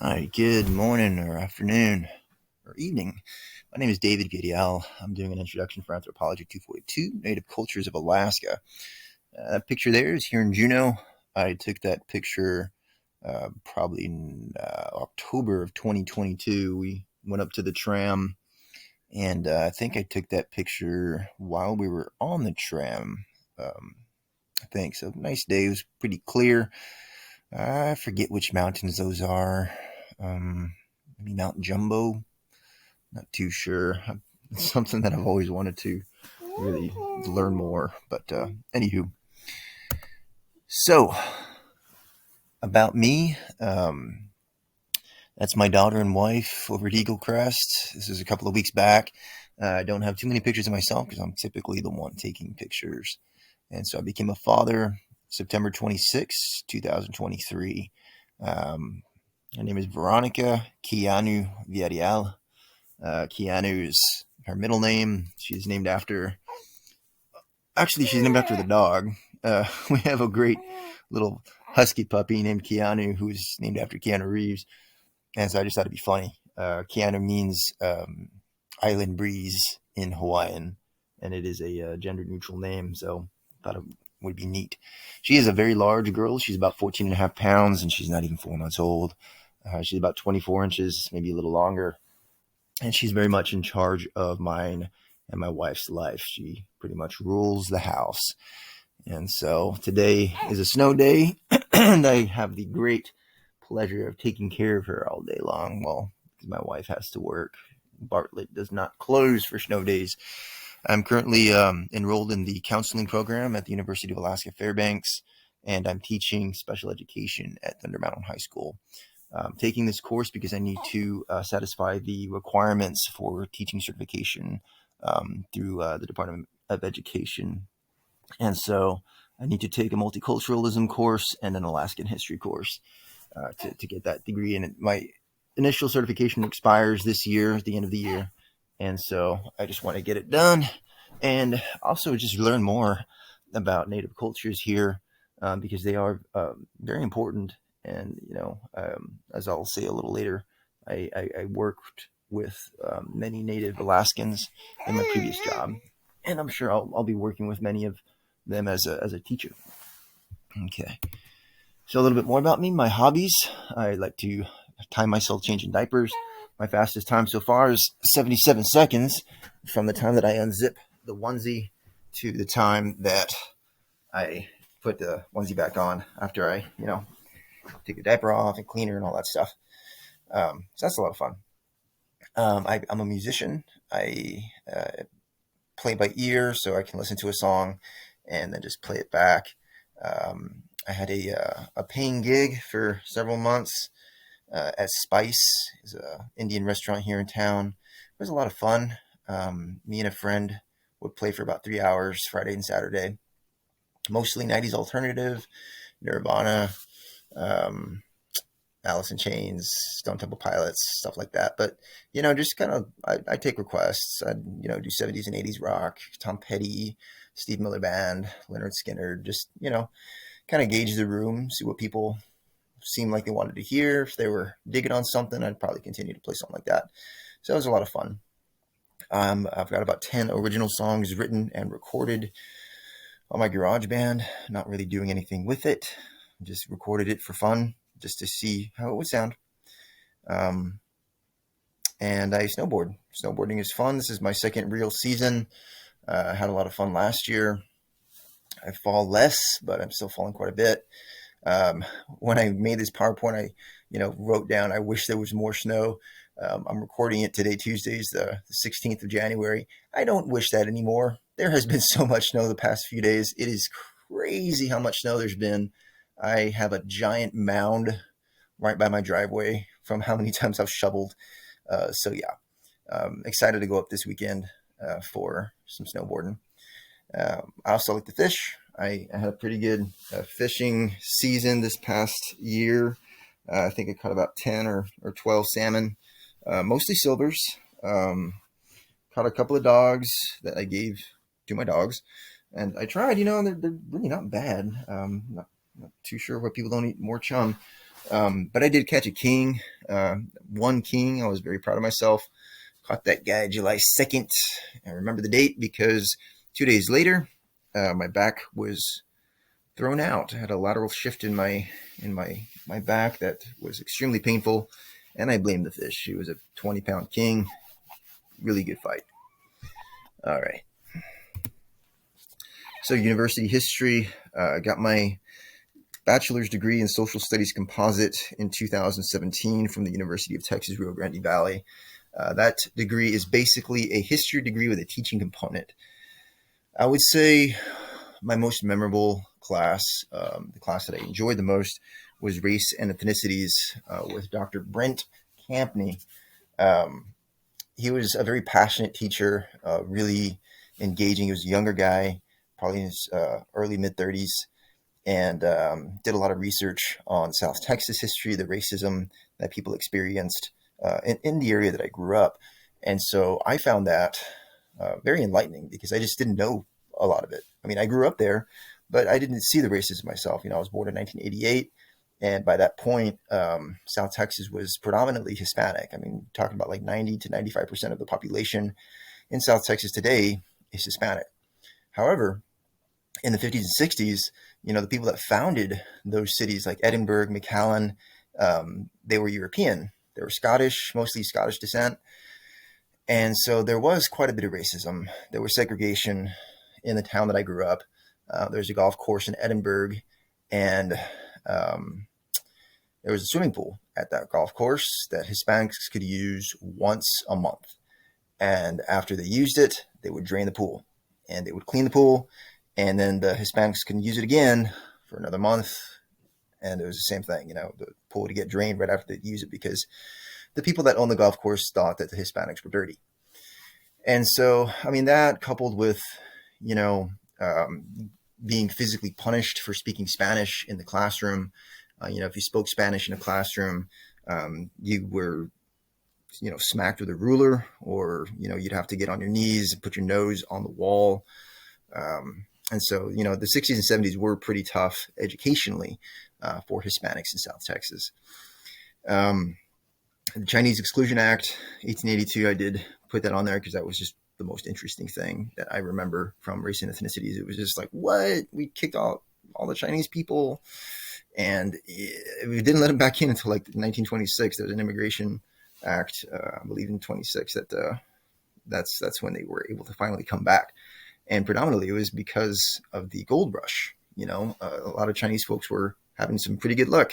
Hi, good morning or afternoon or evening. My name is David Gadiel. I'm doing an introduction for Anthropology 242, Native Cultures of Alaska. That picture there is here in Juneau. I took that picture probably in October of 2022. We went up to the tram, and I think I took that picture while we were on the tram. I think so. Nice day. It was pretty clear. I forget which mountains those are. Maybe Mount Jumbo. Not too sure. It's something that I've always wanted to really learn more. But anywho, so about me, that's my daughter and wife over at Eagle Crest. This is a couple of weeks back. I don't have too many pictures of myself because I'm typically the one taking pictures. And so I became a father September 26, 2023. Her name is Veronica Keanu Villarreal. Keanu is her middle name. She's named after the dog. We have a great little husky puppy named Keanu, who's named after Keanu Reeves. And so I just thought it'd be funny. Keanu means island breeze in Hawaiian, and it is a gender neutral name. So I thought it would be neat. She is a very large girl. She's about 14 and a half pounds, and she's not even 4 months old. She's about 24 inches, maybe a little longer. And she's very much in charge of mine and my wife's life. She pretty much rules the house. And so today is a snow day, and I have the great pleasure of taking care of her all day long. Well, because my wife has to work. Bartlett does not close for snow days. I'm currently enrolled in the counseling program at the University of Alaska Fairbanks, and I'm teaching special education at Thunder Mountain High School. Taking this course because I need to satisfy the requirements for teaching certification through the Department of Education. And so I need to take a multiculturalism course and an Alaskan history course to get that degree. And my initial certification expires this year, at the end of the year. And so I just want to get it done and also just learn more about Native cultures here because they are very important. And, as I'll say a little later, I worked with many Native Alaskans in my previous job. And I'm sure I'll be working with many of them as a teacher. Okay. So a little bit more about me, my hobbies. I like to time myself changing diapers. My fastest time so far is 77 seconds from the time that I unzip the onesie to the time that I put the onesie back on after I, take the diaper off and clean her and all that stuff. So that's a lot of fun. I'm a musician. I play by ear, so I can listen to a song and then just play it back. I had a paying gig for several months at Spice, is an Indian restaurant here in town. It was a lot of fun. Me and a friend would play for about 3 hours Friday and Saturday. Mostly 90s alternative, Nirvana, um, Alice in Chains, Stone Temple Pilots, stuff like that. But, just kind of, I take requests. I'd, do 70s and 80s rock, Tom Petty, Steve Miller Band, Leonard Skinner, just, kind of gauge the room, see what people seemed like they wanted to hear. If they were digging on something, I'd probably continue to play something like that. So it was a lot of fun. I've got about 10 original songs written and recorded on my GarageBand, not really doing anything with it. Just recorded it for fun, just to see how it would sound. And I snowboard. Snowboarding is fun. This is my second real season. I had a lot of fun last year. I fall less, but I'm still falling quite a bit. When I made this PowerPoint, I, wrote down, I wish there was more snow. I'm recording it today, Tuesdays, the 16th of January. I don't wish that anymore. There has been so much snow the past few days. It is crazy how much snow there's been. I have a giant mound right by my driveway from how many times I've shoveled. So yeah, excited to go up this weekend for some snowboarding. I also like to fish. I had a pretty good fishing season this past year. I think I caught about 10 or 12 salmon, mostly silvers. Caught a couple of dogs that I gave to my dogs. And I tried, and they're really not bad. Not too sure why people don't eat more chum. But I did catch a king, one king. I was very proud of myself. Caught that guy July 2nd. I remember the date because 2 days later, my back was thrown out. I had a lateral shift in my back that was extremely painful, and I blamed the fish. He was a 20-pound king. Really good fight. All right. So university history. Got my bachelor's degree in social studies composite in 2017 from the University of Texas, Rio Grande Valley. That degree is basically a history degree with a teaching component. I would say my most memorable class, the class that I enjoyed the most, was race and ethnicities with Dr. Brent Campney. He was a very passionate teacher, really engaging. He was a younger guy, probably in his early mid 30s, and did a lot of research on South Texas history, the racism that people experienced in the area that I grew up. And so I found that very enlightening because I just didn't know a lot of it. I mean, I grew up there, but I didn't see the racism myself. I was born in 1988. And by that point, South Texas was predominantly Hispanic. I mean, talking about like 90 to 95% of the population in South Texas today is Hispanic. However, in the 50s and 60s, the people that founded those cities like Edinburgh, McAllen, they were European. They were Scottish, mostly Scottish descent. And so there was quite a bit of racism. There was segregation in the town that I grew up. There's a golf course in Edinburgh, and there was a swimming pool at that golf course that Hispanics could use once a month. And after they used it, they would drain the pool and they would clean the pool. And then the Hispanics couldn't use it again for another month. And it was the same thing, the pool would get drained right after they'd use it because the people that owned the golf course thought that the Hispanics were dirty. And so, I mean, that coupled with, being physically punished for speaking Spanish in the classroom. If you spoke Spanish in a classroom, you were, smacked with a ruler, or, you'd have to get on your knees and put your nose on the wall. And so, the 60s and 70s were pretty tough educationally for Hispanics in South Texas. The Chinese Exclusion Act, 1882, I did put that on there because that was just the most interesting thing that I remember from race and ethnicities. It was just like, what? We kicked all the Chinese people, and we didn't let them back in until like 1926. There was an immigration act, I believe in 26, that's when they were able to finally come back. And predominantly it was because of the gold rush. A lot of Chinese folks were having some pretty good luck,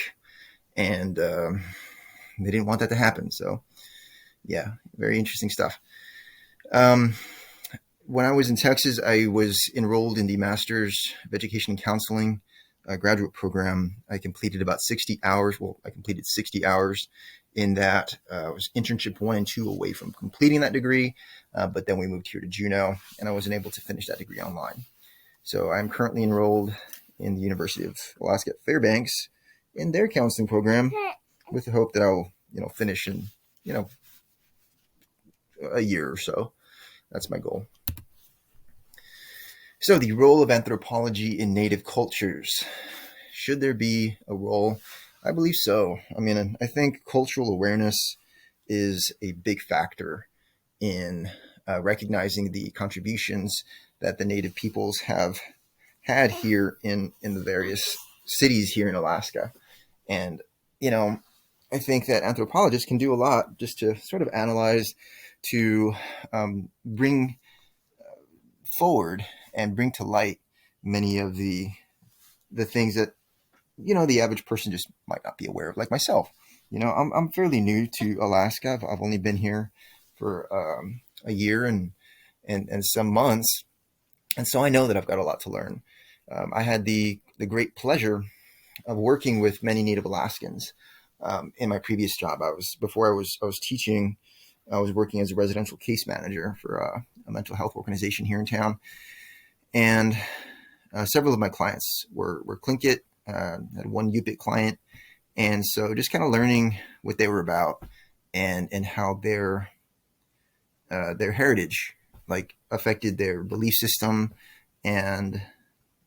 and they didn't want that to happen. So yeah, very interesting stuff. When I was in Texas, I was enrolled in the Master's of Education and Counseling graduate program. I completed about 60 hours. Well, I completed 60 hours in that. I was internship 1 and 2 away from completing that degree. But then we moved here to Juneau, and I wasn't able to finish that degree online. So I'm currently enrolled in the University of Alaska at Fairbanks in their counseling program with the hope that I'll, finish in, a year or so. That's my goal. So the role of anthropology in native cultures. Should there be a role? I believe so. I mean, I think cultural awareness is a big factor in recognizing the contributions that the native peoples have had here in the various cities here in Alaska. And, I think that anthropologists can do a lot just to sort of analyze, to bring forward and bring to light many of the things that, the average person just might not be aware of, like myself. I'm fairly new to Alaska. I've only been here for a year and some months. And so I know that I've got a lot to learn. I had the great pleasure of working with many Native Alaskans in my previous job. Before I was teaching, I was working as a residential case manager for a mental health organization here in town. And several of my clients were Tlingit. Had one Yupik client. And so just kind of learning what they were about and how their heritage affected their belief system and,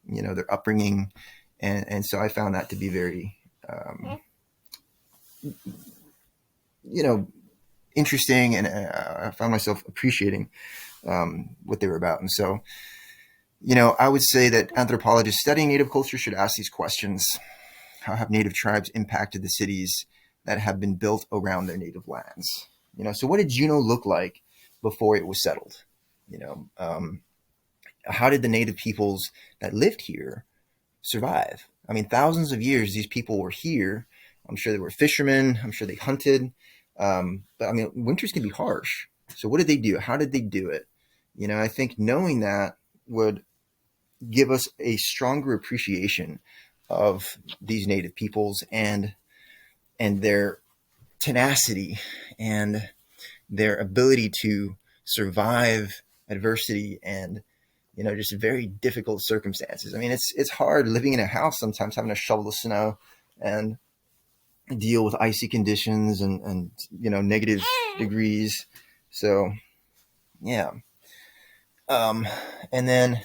their upbringing. And so I found that to be very you know, interesting, and I found myself appreciating what they were about. And so, I would say that anthropologists studying Native culture should ask these questions. How have Native tribes impacted the cities that have been built around their native lands? So what did Juneau look like before it was settled? You know, how did the Native peoples that lived here survive? I mean, thousands of years these people were here. I'm sure they were fishermen. I'm sure they hunted. But I mean, winters can be harsh. So what did they do? How did they do it? I think knowing that would give us a stronger appreciation of these Native peoples and their tenacity and their ability to survive adversity and just very difficult circumstances. I mean, it's hard living in a house sometimes, having to shovel the snow and deal with icy conditions and negative degrees. So yeah. And then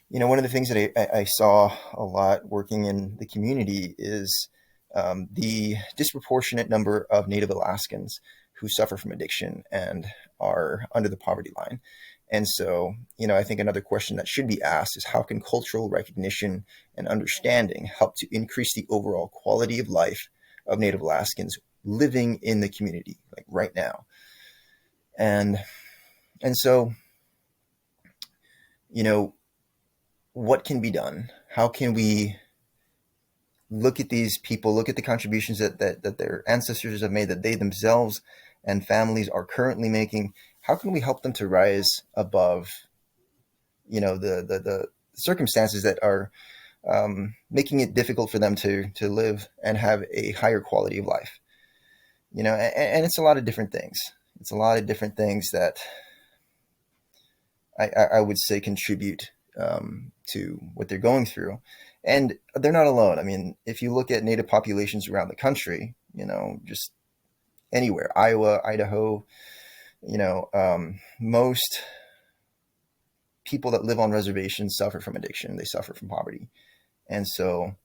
one of the things that I saw a lot working in the community is the disproportionate number of Native Alaskans who suffer from addiction and are under the poverty line. And so, I think another question that should be asked is, how can cultural recognition and understanding help to increase the overall quality of life of Native Alaskans living in the community, like right now? And so, what can be done? How can we look at these people, look at the contributions that their ancestors have made, that they themselves and families are currently making? How can we help them to rise above, the circumstances that are making it difficult for them to live and have a higher quality of life? And it's a lot of different things. It's a lot of different things that I would say contribute to what they're going through. And they're not alone. I mean, if you look at Native populations around the country, just anywhere, Iowa, Idaho, most people that live on reservations suffer from addiction. They suffer from poverty. And so,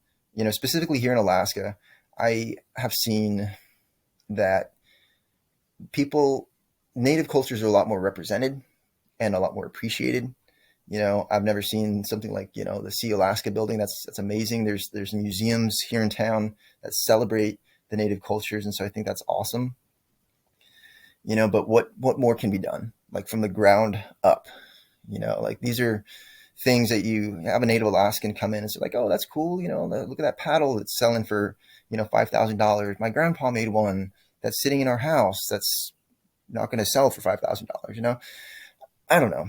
specifically here in Alaska, I have seen that Native cultures are a lot more represented and a lot more appreciated. I've never seen something like, the See Alaska building. That's amazing. There's museums here in town that celebrate the Native cultures. And so I think that's awesome. But what more can be done? Like from the ground up, like these are things that you have a Native Alaskan come in and say like, oh, that's cool. Look at that paddle that's selling for, $5,000. My grandpa made one that's sitting in our house that's not going to sell for $5,000. I don't know.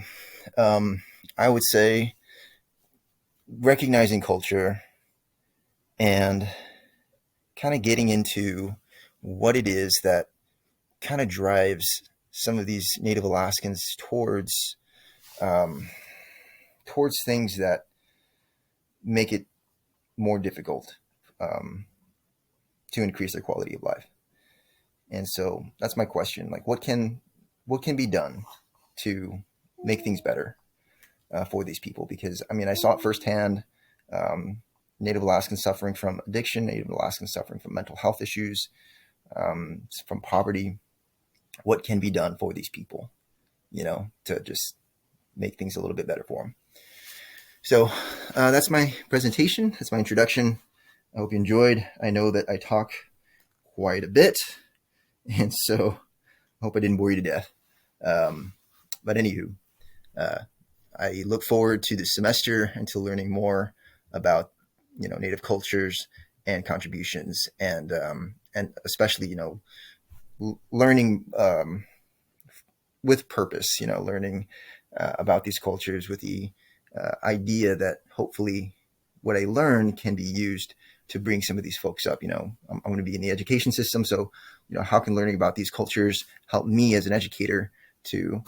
I would say recognizing culture and kind of getting into what it is that kind of drives some of these Native Alaskans towards things that make it more difficult to increase their quality of life. And so that's my question. Like, what can be done to make things better for these people? Because I mean, I saw it firsthand. Native Alaskans suffering from addiction, Native Alaskans suffering from mental health issues, from poverty. What can be done for these people, to just make things a little bit better for them? So that's my presentation. That's my introduction. I hope you enjoyed. I know that I talk quite a bit, and so I hope I didn't bore you to death. But anywho, I look forward to the semester and to learning more about, Native cultures and contributions, and especially, learning with purpose, learning about these cultures with the idea that hopefully what I learn can be used to bring some of these folks up. I'm going to be in the education system. So, how can learning about these cultures help me as an educator to